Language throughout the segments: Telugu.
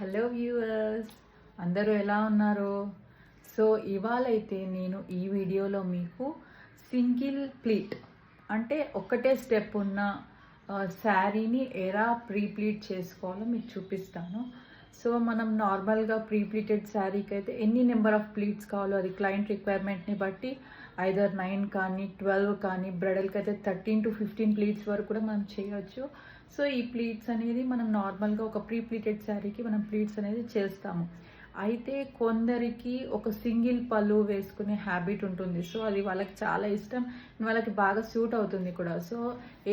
హలో వ్యూవర్స్, అందరూ ఎలా ఉన్నారు? సో ఇవాళైతే నేను ఈ వీడియోలో మీకు సింగిల్ ప్లీట్ అంటే ఒక్కటే స్టెప్ ఉన్న శారీని ఎలా ప్రీ ప్లీట్ చేసుకోవాలో మీకు చూపిస్తాను. సో మనం నార్మల్గా ప్రీ ప్లీటెడ్ శారీకి అయితే ఎన్ని నెంబర్ ఆఫ్ ప్లీట్స్ కావాలో అది క్లయింట్ రిక్వైర్మెంట్ని బట్టి ఐదర్ 9 కానీ 12 కానీ, బ్రైడల్కి అయితే 13 to 15 ప్లీట్స్ వరకు కూడా మనం చేయొచ్చు. సో ఈ ప్లీట్స్ అనేది మనం నార్మల్గా ఒక ప్రీ ప్లీటెడ్ శారీకి మనం ప్లీట్స్ అనేది చేస్తాము. అయితే కొందరికి ఒక సింగిల్ పళ్ళు వేసుకునే హ్యాబిట్ ఉంటుంది. సో అది వాళ్ళకి చాలా ఇష్టం, వాళ్ళకి బాగా సూట్ అవుతుంది కూడా. సో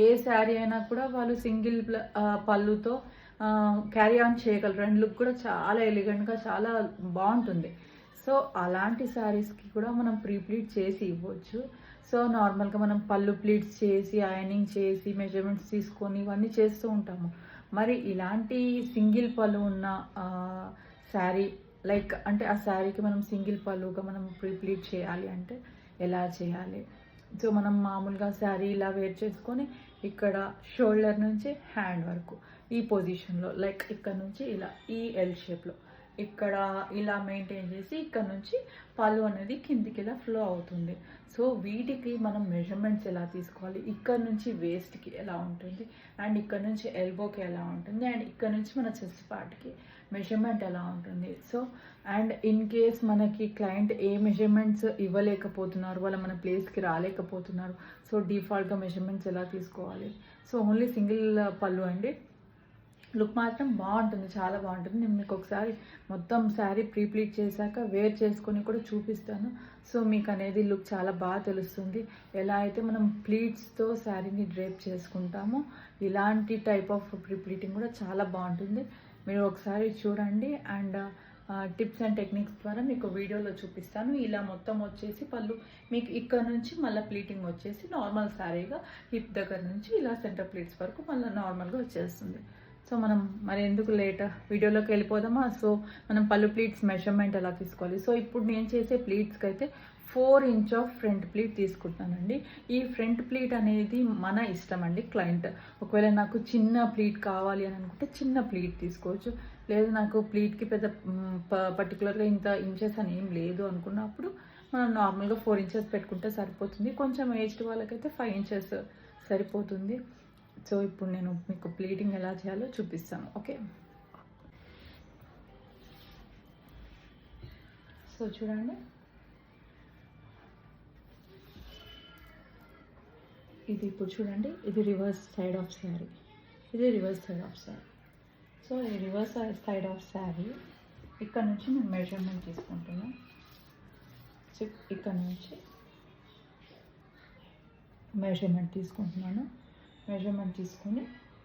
ఏ శారీ అయినా కూడా వాళ్ళు సింగిల్ పళ్ళుతో క్యారీ ఆన్ చేయగలరు. అండ్ లుక్ కూడా చాలా ఎలిగెంట్గా చాలా బాగుంటుంది. సో అలాంటి శారీస్కి కూడా మనం ప్రీ ప్లీట్ చేసి ఇవ్వచ్చు. సో నార్మల్గా మనం పళ్ళు ప్లీట్స్ చేసి ఐరనింగ్ చేసి మెజర్మెంట్స్ తీసుకొని ఇవన్నీ చేస్తూ ఉంటాము. మరి ఇలాంటి సింగిల్ పళ్ళు ఉన్న శారీ అంటే ఆ శారీకి మనం సింగిల్ పళ్ళుగా మనం ప్రీ ప్లీట్ చేయాలి అంటే ఎలా చేయాలి? సో మనం మామూలుగా శారీ ఇలా వేర్ చేసుకొని ఇక్కడ షోల్డర్ నుంచి హ్యాండ్ వరకు ఈ పొజిషన్లో ఇక్కడ నుంచి ఇలా ఈ ఎల్ షేప్లో ఇక్కడ ఇలా మెయింటైన్ చేసి ఇక్కడ నుంచి పళ్ళు అనేది కిందికి ఇలా ఫ్లో అవుతుంది. సో వీటికి మనం మెజర్మెంట్స్ ఎలా తీసుకోవాలి, ఇక్కడ నుంచి వేస్ట్కి ఎలా ఉంటుంది, అండ్ ఇక్కడ నుంచి ఎల్బోకి ఎలా ఉంటుంది, అండ్ ఇక్కడ నుంచి మన చెస్ట్ పార్ట్కి మెజర్మెంట్ ఎలా ఉంటుంది. సో అండ్ ఇన్ కేస్ మనకి క్లయింట్ ఏ మెజర్మెంట్స్ ఇవ్వలేకపోతున్నారు, వాళ్ళ మన ప్లేస్కి రాలేకపోతున్నారు, సో డిఫాల్ట్గా మెజర్మెంట్స్ ఎలా తీసుకోవాలి. సో ఓన్లీ సింగిల్ పళ్ళు అండి. లుక్ మాత్రం బాగుంటుంది, చాలా బాగుంటుంది. నేను మీకు ఒకసారి మొత్తం శారీ ప్రీ ప్లీట్ చేశాక వేర్ చేసుకొని కూడా చూపిస్తాను. సో మీకు అనేది లుక్ చాలా బాగా తెలుస్తుంది. ఎలా అయితే మనం ప్లీట్స్తో శారీని డ్రేప్ చేసుకుంటామో ఇలాంటి టైప్ ఆఫ్ ప్రీ ప్లీటింగ్ కూడా చాలా బాగుంటుంది. మీరు ఒకసారి చూడండి. అండ్ టిప్స్ అండ్ టెక్నిక్స్ ద్వారా మీకు వీడియోలో చూపిస్తాను. ఇలా మొత్తం వచ్చేసి పళ్ళు మీకు ఇక్కడ నుంచి మళ్ళీ ప్లీటింగ్ వచ్చేసి నార్మల్ శారీగా హిప్ దగ్గర నుంచి ఇలా సెంటర్ ప్లీట్స్ వరకు మళ్ళీ నార్మల్గా వచ్చేస్తుంది. సో మనం మరి ఎందుకు లేట్, వీడియోలోకి వెళ్ళిపోదామా? సో మనం పళ్ళు ప్లీట్స్ మెజర్మెంట్ ఎలా తీసుకోవాలి. సో ఇప్పుడు నేను చేసే ప్లీట్స్కి అయితే 4 inch ఆఫ్ ఫ్రంట్ ప్లీట్ తీసుకుంటానండి. ఈ ఫ్రంట్ ప్లీట్ అనేది మన ఇష్టం అండి. క్లయింట్ ఒకవేళ నాకు చిన్న ప్లీట్ కావాలి అని అనుకుంటే చిన్న ప్లీట్ తీసుకోవచ్చు. లేదు నాకు ప్లీట్కి పెద్ద పర్టికులర్గా ఇంత ఇంచెస్ అని ఏం లేదు అనుకున్నప్పుడు మనం నార్మల్గా 4 inches పెట్టుకుంటే సరిపోతుంది. కొంచెం ఏజ్డ్ వాళ్ళకైతే 5 inches సరిపోతుంది. సో ఇప్పుడు నేను మీకు ప్లీటింగ్ ఎలా చేయాలో చూపిస్తాను. ఓకే, సో చూడండి, ఇది ఇప్పుడు చూడండి, ఇది రివర్స్ సైడ్ ఆఫ్ శారీ, ఇది reverse side of sari. So ఈ రివర్స్ సైడ్ ఆఫ్ శారీ ఇక్కడ నుంచి నేను మెజర్మెంట్ తీసుకుంటున్నాను. సో ఇక్కడ నుంచి మెజర్మెంట్ తీసుకుంటున్నాను. మెజర్మెంట్ తీసుకొని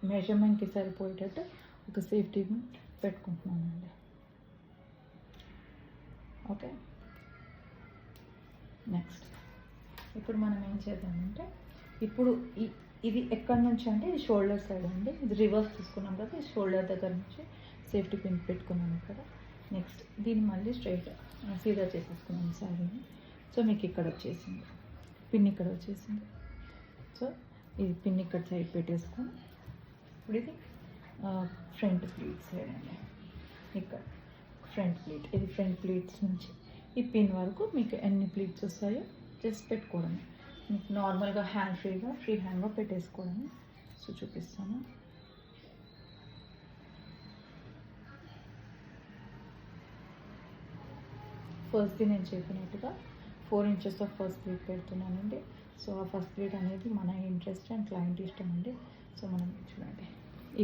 మెజర్మెంట్కి సరిపోయేటట్టు ఒక సేఫ్టీ పెట్టుకుంటున్నానండి. ఓకే, నెక్స్ట్ ఇప్పుడు మనం ఏం చేద్దామంటే ఇప్పుడు ఇది ఎక్కడి నుంచి అంటే ఇది షోల్డర్ సైడ్ అండి. ఇది రివర్స్ తీసుకున్నాం కదా, ఈ షోల్డర్ దగ్గర నుంచి సేఫ్టీ పిన్ పెట్టుకున్నాను ఇక్కడ. నెక్స్ట్ దీన్ని మళ్ళీ స్ట్రైట్ సీదా చేసేసుకున్నాను శారీని. సో మీకు ఇక్కడ వచ్చేసింది పిన్, ఇక్కడ వచ్చేసింది. సో ఇది పిన్ ఇక్కడ సైడ్ పెట్టేసుకొని ఇప్పుడు ఇది ఫ్రంట్ ప్లీట్ సైడ్ అండి. ఇక్కడ ఫ్రంట్ ప్లీట్, ఇది ఫ్రంట్ ప్లీట్స్ నుంచి ఈ పిన్ వరకు మీకు ఎన్ని ప్లీట్స్ వస్తాయో జస్ట్ పెట్టుకోవడమే. మీకు నార్మల్గా ఫ్రీ హ్యాండ్గా పెట్టేసుకోవడమే. సో చూపిస్తాను. ఫస్ట్ది నేను చెప్పినట్టుగా 4 inches ఆఫ్ ఫస్ట్ ప్లీట్ పెడుతున్నానండి. సో ఆ ఫస్ట్ ప్లీట్ అనేది మన ఇంట్రెస్ట్ అండ్ క్లయింట్ ఇష్టం అండి. సో మనం చూడండి, ఈ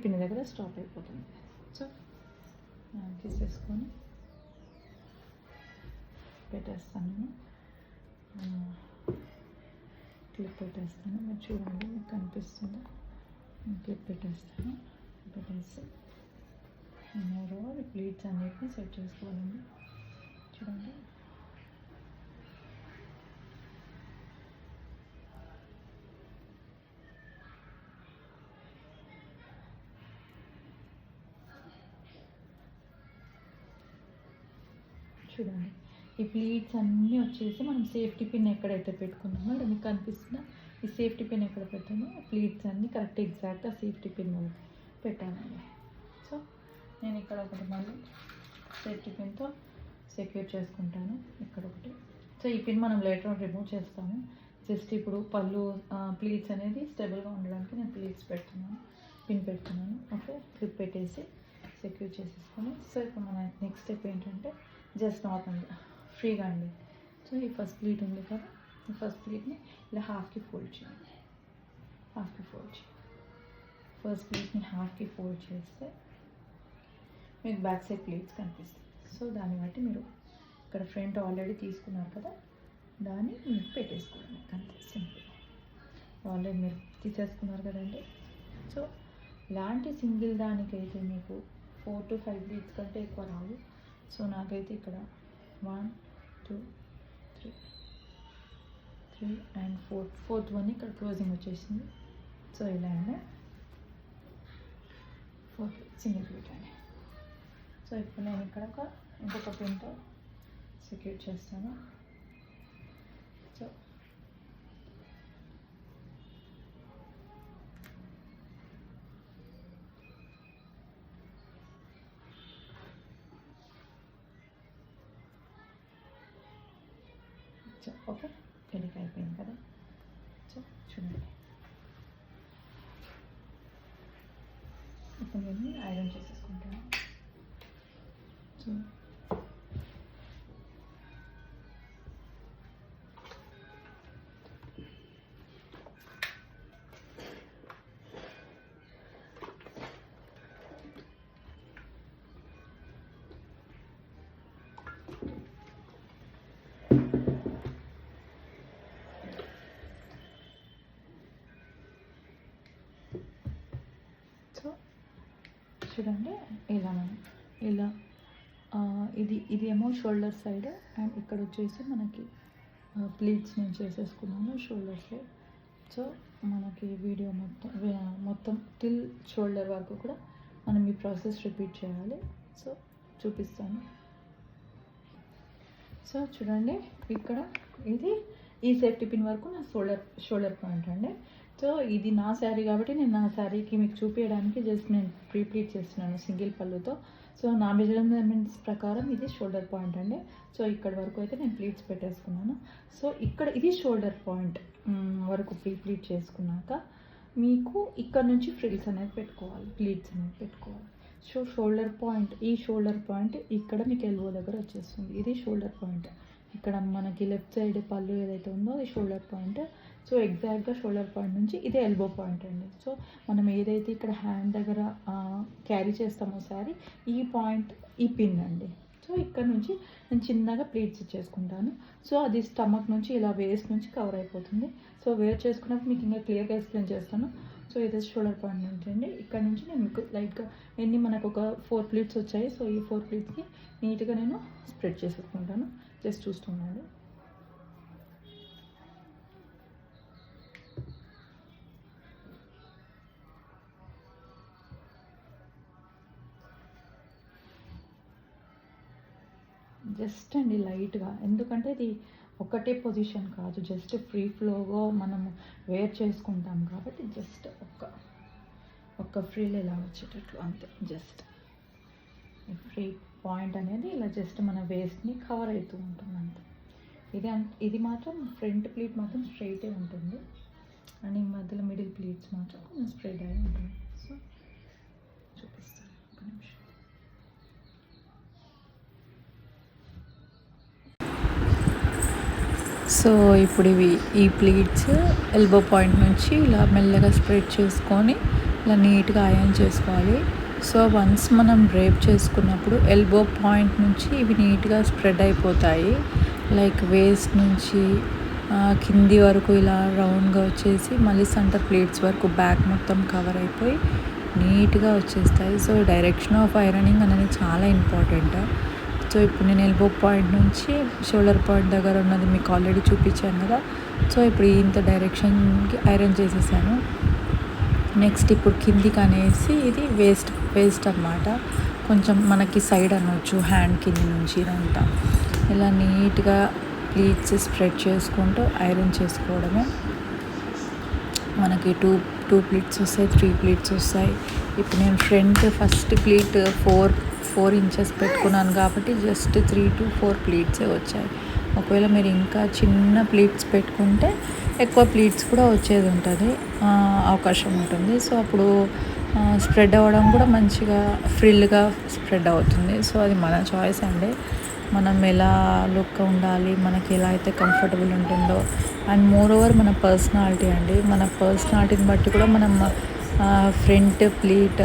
పిన్ దగ్గర స్టాప్ అయిపోతుంది. సో తీసేసుకొని పెట్టేస్తాను, నేను క్లిప్ పెట్టేస్తాను. మీరు చూడండి, మీకు కనిపిస్తుందా? క్లిప్ పెట్టేస్తాను. పెట్టేసి నేను ప్లీట్స్ అన్నిటిని సెట్ చేసుకోవాలండి. చూడండి, చూడండి ఈ ప్లీట్స్ అన్నీ వచ్చేసి మనం సేఫ్టీ పిన్ ఎక్కడైతే పెట్టుకున్నామో ఇక్కడ మీకు కనిపిస్తుందా, ఈ సేఫ్టీ పిన్ ఎక్కడ పెట్టామో ప్లీట్స్ అన్నీ కరెక్ట్ ఎగ్జాక్ట్గా సేఫ్టీ పిన్ పెట్టానండి. సో నేను ఇక్కడ ఒకటి మళ్ళీ సేఫ్టీ పిన్తో సెక్యూర్ చేసుకుంటాను ఇక్కడ ఒకటి. సో ఈ పిన్ మనం లేటర్ రిమూవ్ చేస్తాము. జస్ట్ ఇప్పుడు పళ్ళు ప్లీట్స్ అనేది స్టేబుల్గా ఉండడానికి నేను ప్లీట్స్ పెడుతున్నాను, పిన్ పెడుతున్నాను. ఓకే, క్లిప్ పెట్టేసి సెక్యూర్ చేసేసుకొని, సో ఇప్పుడు మన నెక్స్ట్ స్టెప్ ఏంటంటే జస్ట్ నార్మల్గా ఫ్రీగా అండి. సో ఈ ఫస్ట్ ప్లీట్ ఉంది కదా, ఈ ఫస్ట్ ప్లీట్ని ఇలా హాఫ్కి ఫోల్డ్ చేయండి. హాఫ్కి ఫోల్డ్ చేయండి. ఫస్ట్ ప్లీట్ని హాఫ్కి ఫోల్డ్ చేస్తే మీకు బ్యాక్ సైడ్ ప్లీట్స్ కనిపిస్తాయి. సో దాన్ని బట్టి మీరు ఇక్కడ ఫ్రంట్ ఆల్రెడీ తీసుకున్నారు కదా, దాన్ని మీరు పెట్టేసుకోండి. అంతే, సింపుల్. ఆల్రెడీ మీరు తీసేసుకున్నారు కదండి. సో ఇలాంటి సింగిల్ దానికైతే మీకు 4 to 5 ప్లీట్స్ కంటే ఎక్కువ రావు. సో నాకైతే ఇక్కడ 1 2 3 అండ్ ఫోర్త్ వన్ ఇక్కడ క్లోజింగ్ వచ్చేసింది. సో ఇలా అండి 4 సింగిల్ ప్లీట్ అండి. సో ఇప్పుడు నేను ఇక్కడ ఇంకొక పిన్తో సెక్యూర్ చేస్తాను. సో ఓకే, పెళ్ళికి అయిపోయింది కదా. సో చూడండి, ఇప్పుడు నేను ఐరన్ చేసేసుకుంటాను. సో చూడండి ఇలా ఇది ఏమో షోల్డర్ సైడ్, అండ్ ఇక్కడ వచ్చేసి మనకి ప్లీట్స్ నేను చేసేసుకున్నాను షోల్డర్ సైడ్. సో మనకి వీడియో మొత్తం టిల్ షోల్డర్ వరకు కూడా మనం ఈ ప్రాసెస్ రిపీట్ చేయాలి. సో చూపిస్తాను. సో చూడండి, ఇక్కడ ఈ సేఫ్టీ పిన్ వరకు నా షోల్డర్ పాయింట్ అండి. సో ఇది నా శారీ కాబట్టి నేను నా శారీకి మీకు చూపించడానికి జస్ట్ నేను ప్లీట్ చేస్తున్నాను సింగిల్ పళ్ళుతో. సో నా మెజర్మెంట్స్ ప్రకారం ఇది షోల్డర్ పాయింట్ అండి. సో ఇక్కడ వరకు అయితే నేను ప్లీట్స్ పెట్టేసుకున్నాను. సో ఇక్కడ ఇది షోల్డర్ పాయింట్ వరకు ప్లీట్ చేసుకున్నాక మీకు ఇక్కడ నుంచి ఫ్రిల్స్ అనేది పెట్టుకోవాలి, ప్లీట్స్ అనేది పెట్టుకోవాలి. సో ఈ షోల్డర్ పాయింట్ ఇక్కడ మీకు ఎల్బో దగ్గర వచ్చేస్తుంది. ఇది షోల్డర్ పాయింట్. ఇక్కడ మనకి లెఫ్ట్ సైడ్ పళ్ళు ఏదైతే ఉందో అది షోల్డర్ పాయింట్. సో ఎగ్జాక్ట్గా షోల్డర్ పాయింట్ నుంచి ఇదే ఎల్బో పాయింట్ అండి. సో మనం ఏదైతే ఇక్కడ హ్యాండ్ దగ్గర క్యారీ చేస్తామో సారీ, ఈ పాయింట్ ఈ పిన్ అండి. సో ఇక్కడ నుంచి నేను చిన్నగా ప్లీట్స్ ఇచ్చేసుకుంటాను. సో అది స్టమక్ నుంచి ఇలా వేస్ట్ నుంచి కవర్ అయిపోతుంది. సో వేర్ చేసుకున్నప్పుడు మీకు ఇంకా క్లియర్గా ఎక్స్ప్లెయిన్ చేస్తాను. సో ఇదే షోల్డర్ పాయింట్ నుంచి అండి. ఇక్కడ నుంచి నేను మీకు లైట్గా మనకు ఒక 4 ప్లీట్స్ వచ్చాయి. సో ఈ 4 ప్లీట్స్కి నీట్గా నేను స్ప్రెడ్ చేసేసుకుంటాను. జస్ట్ చూస్తున్నాను. జస్ట్ అండి లైట్గా, ఎందుకంటే ఇది ఒకటే పొజిషన్ కాదు, జస్ట్ ఫ్రీ ఫ్లోగా మనము వేర్ చేసుకుంటాం కాబట్టి జస్ట్ ఒక్క ఫ్రీలో ఇలా వచ్చేటట్లు అంతే. జస్ట్ ఫ్రీ పాయింట్ అనేది ఇలా జస్ట్ మన వేస్ట్ని కవర్ అవుతూ ఉంటుంది అంతే. ఇది మాత్రం ఫ్రంట్ ప్లీట్ మాత్రం స్ట్రైటే ఉంటుంది, అండ్ ఈ మధ్యలో మిడిల్ ప్లీట్స్ మాత్రం కొంచెం స్ప్రెడ్ అయి ఉంటుంది. సో చూపిస్తాను ఒక నిమిషం. సో ఇప్పుడు ఈ ప్లీట్స్ ఎల్బో పాయింట్ నుంచి ఇలా మెల్లగా స్ప్రెడ్ చేసుకొని ఇలా నీట్గా ఐరన్ చేసుకోవాలి. సో వన్స్ మనం డ్రేప్ చేసుకున్నప్పుడు ఎల్బో పాయింట్ నుంచి ఇవి నీట్గా స్ప్రెడ్ అయిపోతాయి. లైక్ వేస్ట్ నుంచి కింది వరకు ఇలా రౌండ్గా వచ్చేసి మళ్ళీ సెంటర్ ప్లీట్స్ వరకు బ్యాక్ మొత్తం కవర్ అయిపోయి నీట్గా వచ్చేస్తాయి. సో డైరెక్షన్ ఆఫ్ ఐరనింగ్ అనేది చాలా ఇంపార్టెంట్. సో ఇప్పుడు నేను ఎల్బో పాయింట్ నుంచి షోల్డర్ పాయింట్ దగ్గర ఉన్నది మీకు ఆల్రెడీ చూపించాను కదా. సో ఇప్పుడు ఇంత డైరెక్షన్కి ఐరన్ చేసేసాను. నెక్స్ట్ ఇప్పుడు కిందికి అనేసి ఇది వేస్ట్ అన్నమాట, కొంచెం మనకి సైడ్ అనవచ్చు, హ్యాండ్ కింది నుంచి ఇదంతా ఇలా నీట్గా ప్లీట్స్ స్ప్రెడ్ చేసుకుంటూ ఐరన్ చేసుకోవడమే. మనకి 2 ప్లీట్స్ వస్తాయి, 3 ప్లీట్స్ వస్తాయి. ఇప్పుడు నేను ఫ్రంట్ ఫస్ట్ ప్లీట్ 4 ఇంచెస్ పెట్టుకున్నాను కాబట్టి జస్ట్ 3 to 4 ప్లీట్సే వచ్చాయి. ఒకవేళ మీరు ఇంకా చిన్న ప్లీట్స్ పెట్టుకుంటే ఎక్కువ ప్లీట్స్ కూడా వచ్చేది ఉంటుంది, అవకాశం ఉంటుంది. సో అప్పుడు స్ప్రెడ్ అవ్వడం కూడా మంచిగా ఫ్రిల్గా స్ప్రెడ్ అవుతుంది. సో అది మన చాయిస్ అండి, మనం ఎలా లుక్ ఉండాలి, మనకి ఎలా అయితే కంఫర్టబుల్ ఉంటుందో. అండ్ మోర్ ఓవర్ మన పర్సనాలిటీ అండి, మన పర్సనాలిటీని బట్టి కూడా మనం ఫ్రంట్ ప్లీట్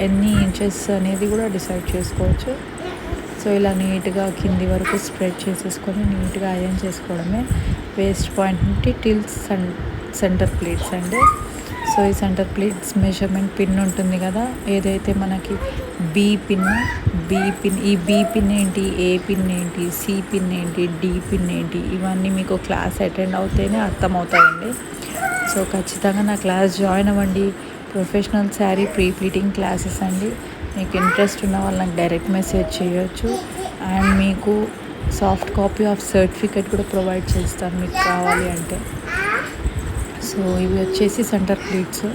ఎన్ని ఇంచెస్ అనేది కూడా డిసైడ్ చేసుకోవచ్చు. సో ఇలా నీట్గా కింది వరకు స్ప్రెడ్ చేసేసుకొని నీట్గా ఐరన్ చేసుకోవడమే. వేస్ట్ పాయింట్ నుండి టిల్ సెంటర్ ప్లీట్స్ అండి. సో ఈ సెంటర్ ప్లీట్స్ మెజర్మెంట్ పిన్ ఉంటుంది కదా, ఏదైతే మనకి బీ పిన్, ఈ బీ పిన్ ఏంటి, ఏ పిన్ ఏంటి, సి పిన్ ఏంటి, డి పిన్ ఏంటి, ఇవన్నీ మీకు క్లాస్ అటెండ్ అవుతేనే అర్థమవుతాయండి. సో ఖచ్చితంగా నా క్లాస్ జాయిన్ అవ్వండి. Professional sari pre pleating classes అండి. మీకు ఇంట్రెస్ట్ ఉన్న వాళ్ళు నాకు డైరెక్ట్ మెసేజ్ చేయొచ్చు. అండ్ మీకు సాఫ్ట్ కాపీ ఆఫ్ సర్టిఫికేట్ కూడా ప్రొవైడ్ చేస్తాను మీకు కావాలి అంటే. సో ఇవి వచ్చేసి సెంటర్ ప్లీట్స్.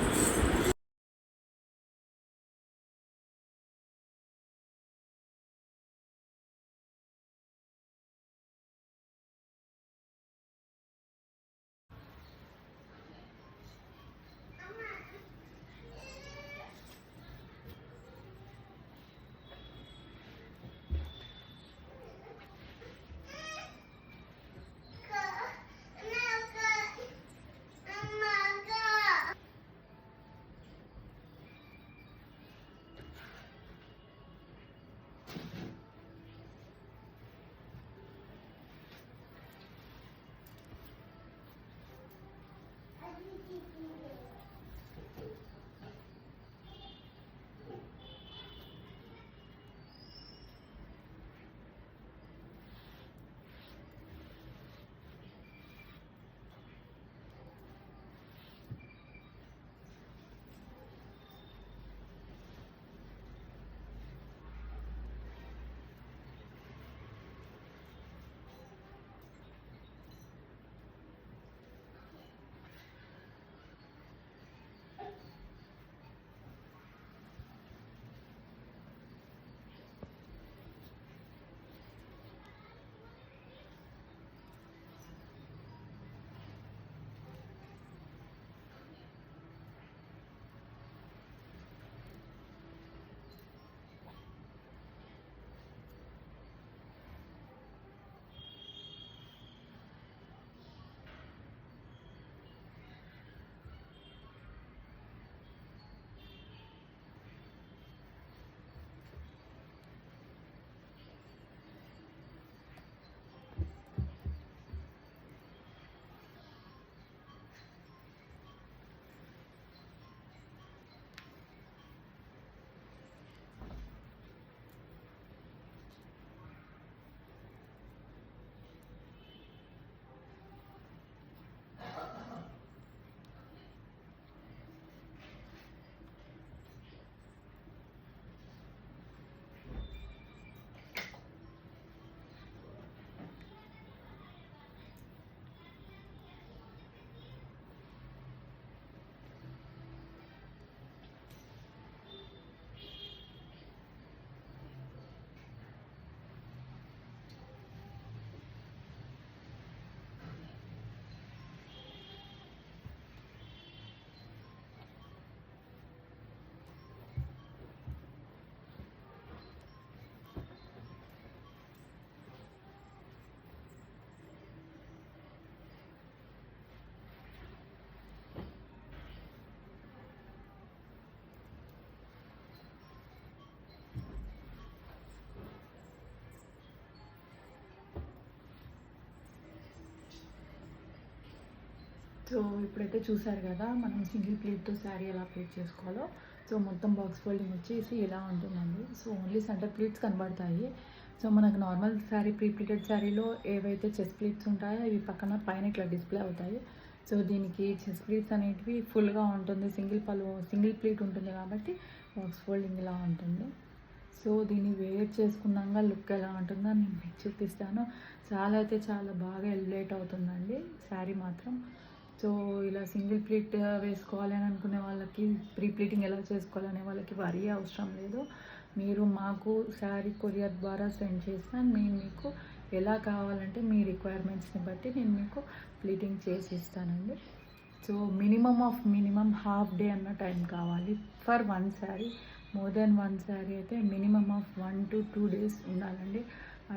సో ఇప్పుడైతే చూసారు కదా మనం సింగిల్ ప్లీట్తో శారీ ఎలా ప్లీట్ చేసుకోవాలో. సో మొత్తం బాక్స్ ఫోల్డింగ్ వచ్చేసి ఇలా ఉంటుందండి. సో ఓన్లీ సెంటర్ ప్లీట్స్ కనబడతాయి. సో మనకు నార్మల్ శారీ ప్రీ ప్లీటెడ్ శారీలో ఏవైతే చెస్ట్ ప్లీట్స్ ఉంటాయో ఇవి పైన ఇట్లా డిస్ప్లే అవుతాయి. సో దీనికి చెస్ట్ ప్లీట్స్ అనేటివి ఫుల్గా ఉంటుంది, సింగిల్ ప్లీట్ ఉంటుంది కాబట్టి బాక్స్ ఫోల్డింగ్ ఇలా ఉంటుంది. సో దీన్ని వేర్ చేసుకున్నాక లుక్ ఎలా ఉంటుందో నేను మీకు చూపిస్తాను. చాలా అయితే చాలా బాగా ఎలివేట్ అవుతుందండి శారీ మాత్రం. సో ఇలా సింగిల్ ప్లీట్ వేసుకోవాలి అని అనుకునే వాళ్ళకి, ప్రీ ప్లీటింగ్ ఎలా చేసుకోవాలనే వాళ్ళకి వరీ అవసరం లేదు. మీరు మాకు శారీ కొరియర్ ద్వారా సెండ్ చేసిన నేను మీకు ఎలా కావాలంటే మీ రిక్వైర్మెంట్స్ని బట్టి నేను మీకు ప్లీటింగ్ చేసి ఇస్తానండి. సో మినిమం హాఫ్ డే అన్న టైం కావాలి for one sari. More than one sari అయితే మినిమం ఆఫ్ 1 to 2 days ఉండాలండి.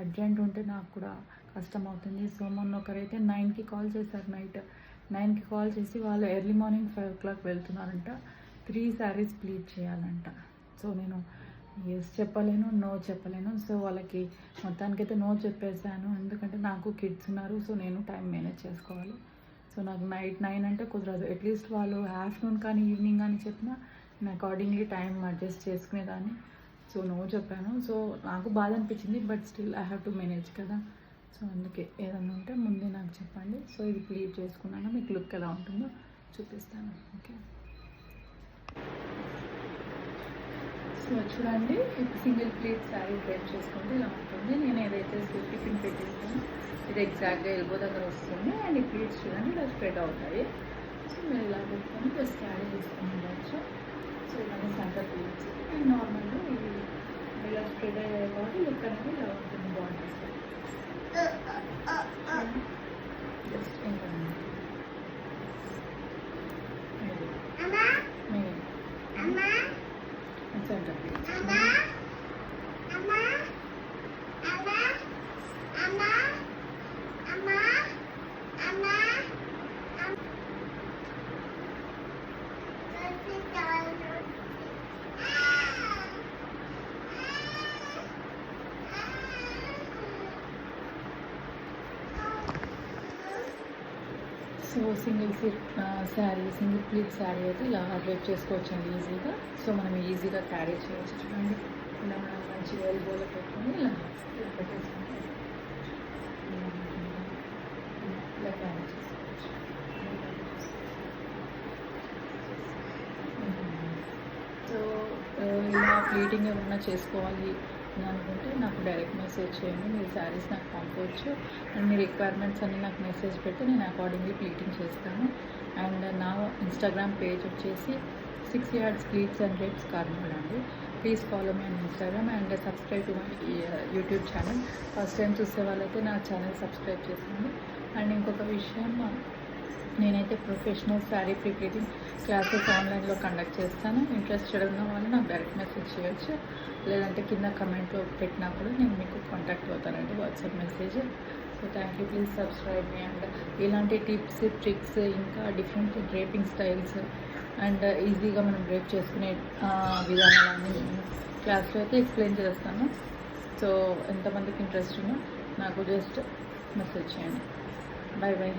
అర్జెంట్ ఉంటే నాకు కూడా కష్టం అవుతుంది. సో మొన్న ఒకరైతే 9కి కాల్ చేశారు, నైట్ 9కి కాల్ చేసి వాళ్ళు early morning 5 o'clock వెళ్తున్నారంట. 3 sarees pleat చేయాలంట. సో నేను ఎస్ చెప్పలేను, నో చెప్పలేను. సో వాళ్ళకి మొత్తానికైతే నో చెప్పేసాను, ఎందుకంటే నాకు కిడ్స్ ఉన్నారు. సో నేను టైం మేనేజ్ చేసుకోవాలి. సో నాకు నైట్ 9 అంటే కుదరదు. అట్లీస్ట్ వాళ్ళు ఆఫ్టర్నూన్ కానీ ఈవినింగ్ కానీ చెప్పినా నేను అకార్డింగ్లీ టైం అడ్జస్ట్ చేసుకునేదాన్ని. సో నో చెప్పాను. సో నాకు బాధ అనిపించింది, but still I have to manage కదా. సో అందుకే ఏదన్నా ఉంటే ముందే నాకు చెప్పండి. సో ఇది ప్లీట్ చేసుకున్నాను, మీకు లుక్ ఎలా ఉంటుందో చూపిస్తాను. ఓకే, సో చూడండి, ఇప్పుడు సింగిల్ ప్లీట్ శారీ డ్రైప్ చేసుకుంటే ఇలా ఉంటుంది. నేను ఏదైతే టిఫిన్ పెట్టేస్తానో ఇది ఎగ్జాక్ట్గా ఎల్బో దగ్గర వస్తుంది. అండ్ ఈ ప్లీట్స్ చూడండి ఇలా స్ప్రెడ్ అవుతాయి. సో మీరు ఇలా పెట్టుకొని జస్ట్ క్యారీ చేసుకుని ఉండవచ్చు. సో ఇవన్నీ సెంటర్ ప్లీట్స్ అండ్ నార్మల్గా ఇవి ఇలా స్ప్రెడ్ అయ్యాయి కాబట్టి లుక్ అనేది ఇలా ఉంటుంది, బాగుంటుంది. జస్ట్ ఇంకా centre pleats so single pleat sari అయితే ఇలా డ్రైప్ చేసుకోవచ్చండి ఈజీగా. సో మనం ఈజీగా క్యారీ చేయవచ్చు. చూడండి, ఇలా మనం మంచిగా ఎల్బోలో పెట్టుకొని ఇలా పెట్టేసుకుంటాం, ఇలా క్యారీ చేసుకోవచ్చు. సో ఇలా ప్లీటింగ్ ఏమన్నా చేసుకోవాలి అని అనుకుంటే నాకు డైరెక్ట్ మెసేజ్ చేయండి. మీరు శారీస్ నాకు పంపవచ్చు అండ్ మీ రిక్వైర్మెంట్స్ అన్నీ నాకు మెసేజ్ పెట్టి నేను అకార్డింగ్లీ ప్లీటింగ్ చేస్తాను. అండ్ నా ఇన్స్టాగ్రామ్ పేజ్ వచ్చేసి 6 yards ప్లీట్స్ అండ్ డ్రైప్స్ కార్నివల్ అండి. Please follow me on Instagram and subscribe to my YouTube channel. First time చూసే వాళ్ళైతే నా ఛానల్ సబ్స్క్రైబ్ చేసుకోండి. అండ్ ఇంకొక విషయం, నేనైతే professional sari pre pleating classes ఆన్లైన్లో కండక్ట్ చేస్తాను. ఇంట్రెస్టెడ్ ఉన్న వాళ్ళు నాకు డైరెక్ట్ మెసేజ్ చేయొచ్చు, లేదంటే కింద కమెంట్లో పెట్టినా కూడా నేను మీకు కాంటాక్ట్ అవుతానండి, WhatsApp message. So thank you, please subscribe me. And ఇలాంటి టిప్స్, ట్రిక్స్, ఇంకా డిఫరెంట్ డ్రేపింగ్ స్టైల్స్ అండ్ ఈజీగా మనం డ్రేప్ చేసుకునే విధానాలన్నీ నేను క్లాస్లో అయితే ఎక్స్ప్లెయిన్ చేస్తాను. సో ఎంతమందికి ఇంట్రెస్ట్ ఉన్నా నాకు జస్ట్ మెసేజ్ చేయండి. Bye bye.